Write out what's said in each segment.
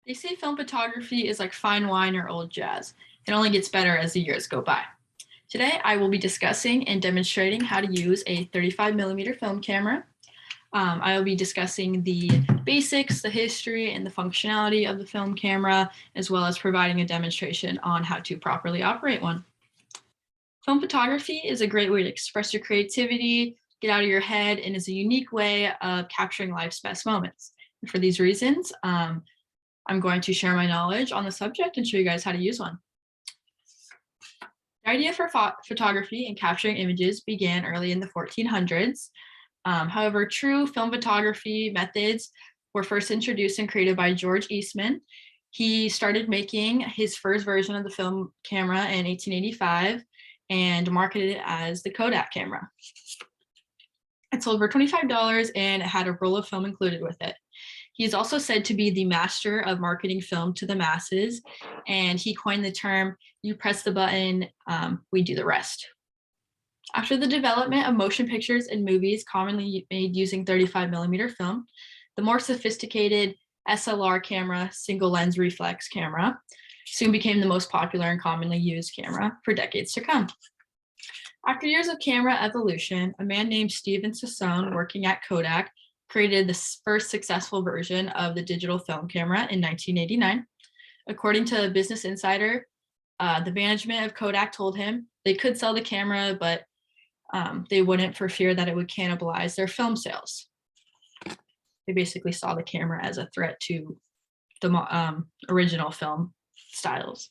They say film photography is like fine wine or old jazz. It only gets better as the years go by. Today, I will be discussing and demonstrating how to use a 35mm film camera. I will be discussing the basics, the history, and the functionality of the film camera, as well as providing a demonstration on how to properly operate one. Film photography is a great way to express your creativity, get out of your head, and is a unique way of capturing life's best moments. And for these reasons, I'm going to share my knowledge on the subject and show you guys how to use one. The idea for photography and capturing images began early in the 1400s. However, true film photography methods were first introduced and created by George Eastman. He started making his first version of the film camera in 1885 and marketed it as the Kodak camera. It sold for $25 and it had a roll of film included with it. He is also said to be the master of marketing film to the masses, and he coined the term, "You press the button, we do the rest." After the development of motion pictures and movies commonly made using 35mm film, the more sophisticated SLR camera, single lens reflex camera, soon became the most popular and commonly used camera for decades to come. After years of camera evolution, a man named Steven Sasson, working at Kodak, created the first successful version of the digital film camera in 1989. According to Business Insider, the management of Kodak told him they could sell the camera, but they wouldn't for fear that it would cannibalize their film sales. They basically saw the camera as a threat to the original film styles.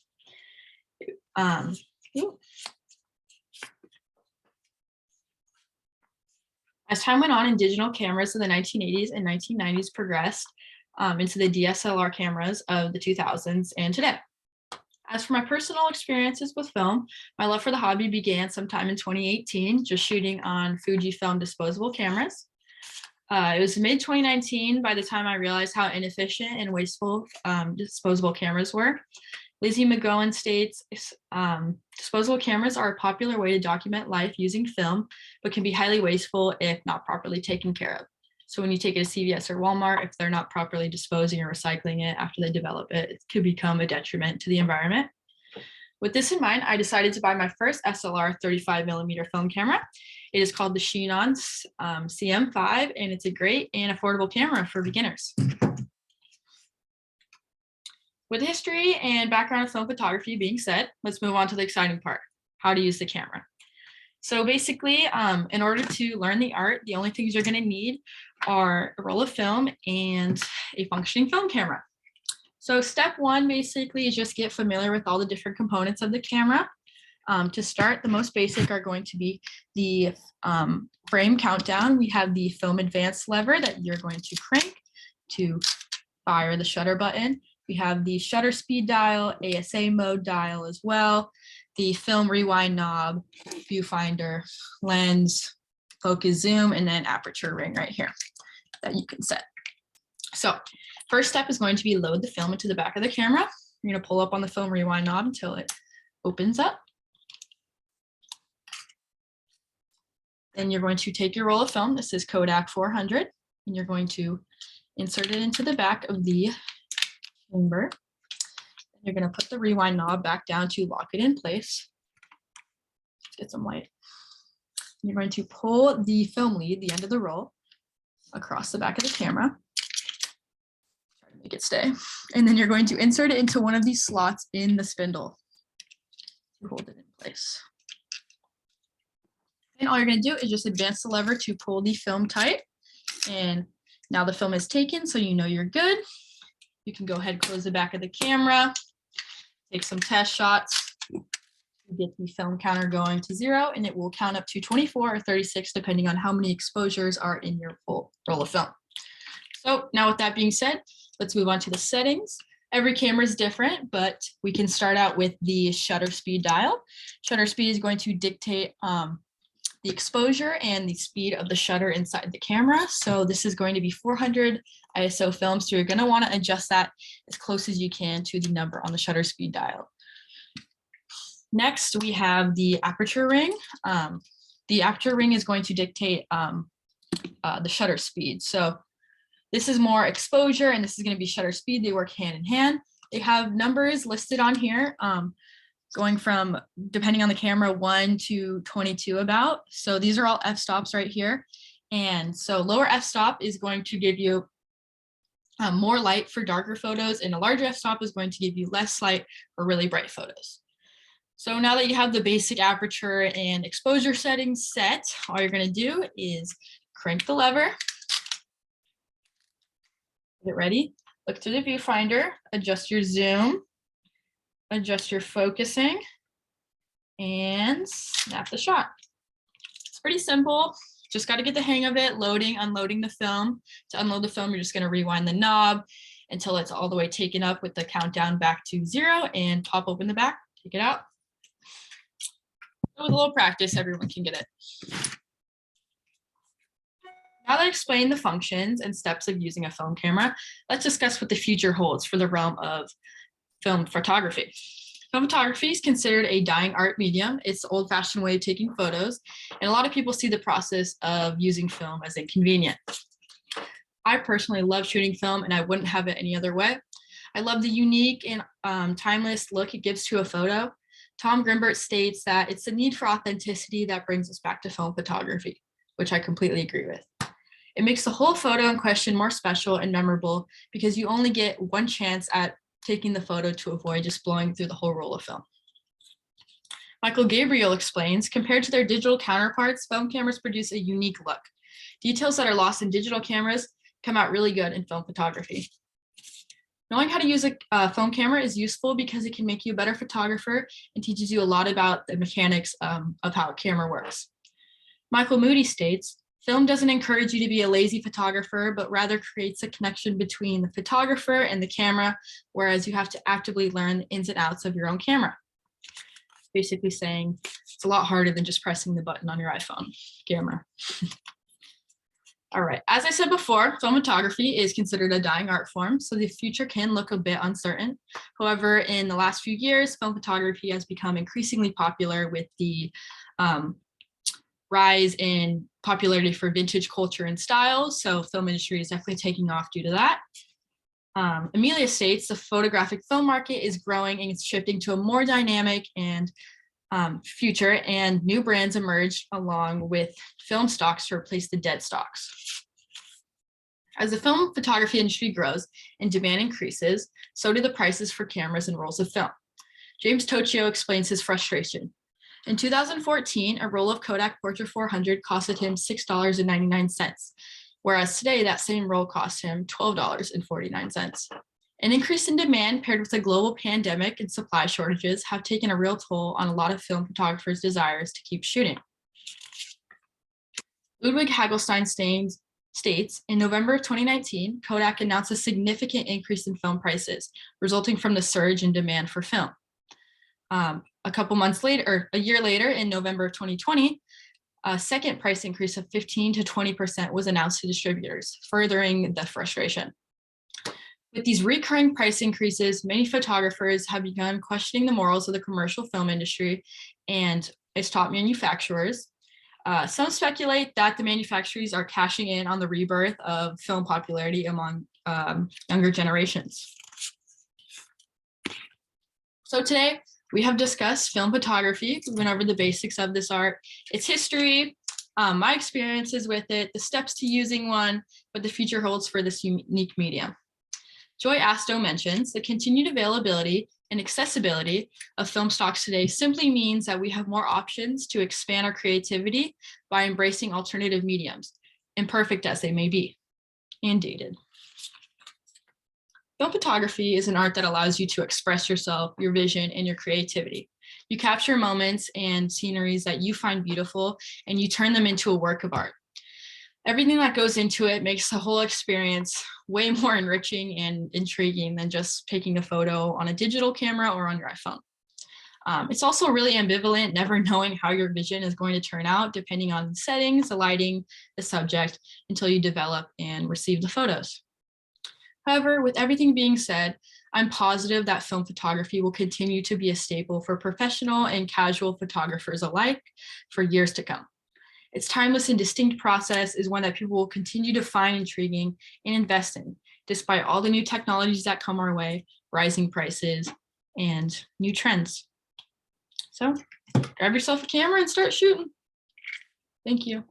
As time went on and digital cameras in the 1980s and 1990s progressed into the DSLR cameras of the 2000s and today. As for my personal experiences with film, my love for the hobby began sometime in 2018, just shooting on Fujifilm disposable cameras. It was mid-2019 by the time I realized how inefficient and wasteful disposable cameras were. Lizzie McGowan states, disposable cameras are a popular way to document life using film, but can be highly wasteful if not properly taken care of. So when you take it to CVS or Walmart, if they're not properly disposing or recycling it after they develop it, it could become a detriment to the environment. With this in mind, I decided to buy my first SLR 35mm film camera. It is called the Xenon CM5, and it's a great and affordable camera for beginners. With history and background of film photography being said, let's move on to the exciting part, how to use the camera. So basically, in order to learn the art, the only things you're gonna need are a roll of film and a functioning film camera. So step one basically is just get familiar with all the different components of the camera. To start, the most basic are going to be the frame countdown. We have the film advance lever that you're going to crank to fire the shutter button. We have the shutter speed dial, ASA mode dial as well, the film rewind knob, viewfinder, lens, focus zoom, and then aperture ring right here that you can set. So first step is going to be load the film into the back of the camera. You're going to pull up on the film rewind knob until it opens up. Then you're going to take your roll of film. This is Kodak 400, and you're going to insert it into the back of the chamber. You're going to put the rewind knob back down to lock it in place. Let's get some light. You're going to pull the film lead, the end of the roll, across the back of the camera. Try to make it stay. And then you're going to insert it into one of these slots in the spindle to hold it in place. And all you're going to do is just advance the lever to pull the film tight. And now the film is taken, so you know you're good. You can go ahead and close the back of the camera, take some test shots, get the film counter going to 0, and it will count up to 24 or 36, depending on how many exposures are in your full roll of film. So now with that being said, let's move on to the settings. Every camera is different, but we can start out with the shutter speed dial. Shutter speed is going to dictate the exposure and the speed of the shutter inside the camera. So this is going to be 400 ISO film. So you're going to want to adjust that as close as you can to the number on the shutter speed dial. Next, we have the aperture ring. The aperture ring is going to dictate the shutter speed. So This is more exposure, and this is going to be shutter speed. They work hand in hand. They have numbers listed on here, going from, depending on the camera, 1 to 22 about. So these are all f-stops right here. And so lower f-stop is going to give you more light for darker photos, and a larger f-stop is going to give you less light for really bright photos. So now that you have the basic aperture and exposure settings set, all you're going to do is crank the lever, get ready, look through the viewfinder, adjust your zoom, adjust your focusing, and snap the shot. It's pretty simple. Just got to get the hang of it, loading, unloading the film. To unload the film, you're just going to rewind the knob until it's all the way taken up with the countdown back to 0, and pop open the back, take it out. So with a little practice, everyone can get it. Now that I explained the functions and steps of using a film camera, let's discuss what the future holds for the realm of film photography. Film photography is considered a dying art medium. It's the old-fashioned way of taking photos, and a lot of people see the process of using film as inconvenient. I personally love shooting film, and I wouldn't have it any other way. I love the unique and timeless look it gives to a photo. Tom Grimbert states that it's the need for authenticity that brings us back to film photography, which I completely agree with. It makes the whole photo in question more special and memorable because you only get one chance at taking the photo to avoid just blowing through the whole roll of film. Michael Gabriel explains, compared to their digital counterparts, film cameras produce a unique look. Details that are lost in digital cameras come out really good in film photography. Knowing how to use a film camera is useful because it can make you a better photographer and teaches you a lot about the mechanics of how a camera works. Michael Moody states, film doesn't encourage you to be a lazy photographer, but rather creates a connection between the photographer and the camera, whereas you have to actively learn the ins and outs of your own camera. Basically saying it's a lot harder than just pressing the button on your iPhone camera. All right, as I said before, film photography is considered a dying art form, so the future can look a bit uncertain. However, in the last few years, film photography has become increasingly popular with the rise in popularity for vintage culture and styles. So film industry is definitely taking off due to that. Amelia states the photographic film market is growing and it's shifting to a more dynamic and future, and new brands emerge along with film stocks to replace the dead stocks. As the film photography industry grows and demand increases, so do the prices for cameras and rolls of film. James Tocchio explains his frustration. In 2014, a roll of Kodak Portra 400 costed him $6.99, whereas today that same roll costs him $12.49. An increase in demand paired with a global pandemic and supply shortages have taken a real toll on a lot of film photographers' desires to keep shooting. Ludwig Hagelstein states, in November of 2019, Kodak announced a significant increase in film prices, resulting from the surge in demand for film. A couple months later, or a year later, in November of 2020, a second price increase of 15 to 20% was announced to distributors, furthering the frustration. With these recurring price increases, many photographers have begun questioning the morals of the commercial film industry and its top manufacturers. Some speculate that the manufacturers are cashing in on the rebirth of film popularity among younger generations. So today, we have discussed film photography. We went over the basics of this art, its history, my experiences with it, the steps to using one, what the future holds for this unique medium. Joy Asto mentions the continued availability and accessibility of film stocks today simply means that we have more options to expand our creativity by embracing alternative mediums, imperfect as they may be, and dated. Film photography is an art that allows you to express yourself, your vision, and your creativity. You capture moments and sceneries that you find beautiful, and you turn them into a work of art. Everything that goes into it makes the whole experience way more enriching and intriguing than just taking a photo on a digital camera or on your iPhone. It's also really ambivalent, never knowing how your vision is going to turn out, depending on the settings, the lighting, the subject, until you develop and receive the photos. However, with everything being said, I'm positive that film photography will continue to be a staple for professional and casual photographers alike for years to come. Its timeless and distinct process is one that people will continue to find intriguing and invest in, despite all the new technologies that come our way, rising prices, and new trends. So grab yourself a camera and start shooting. Thank you.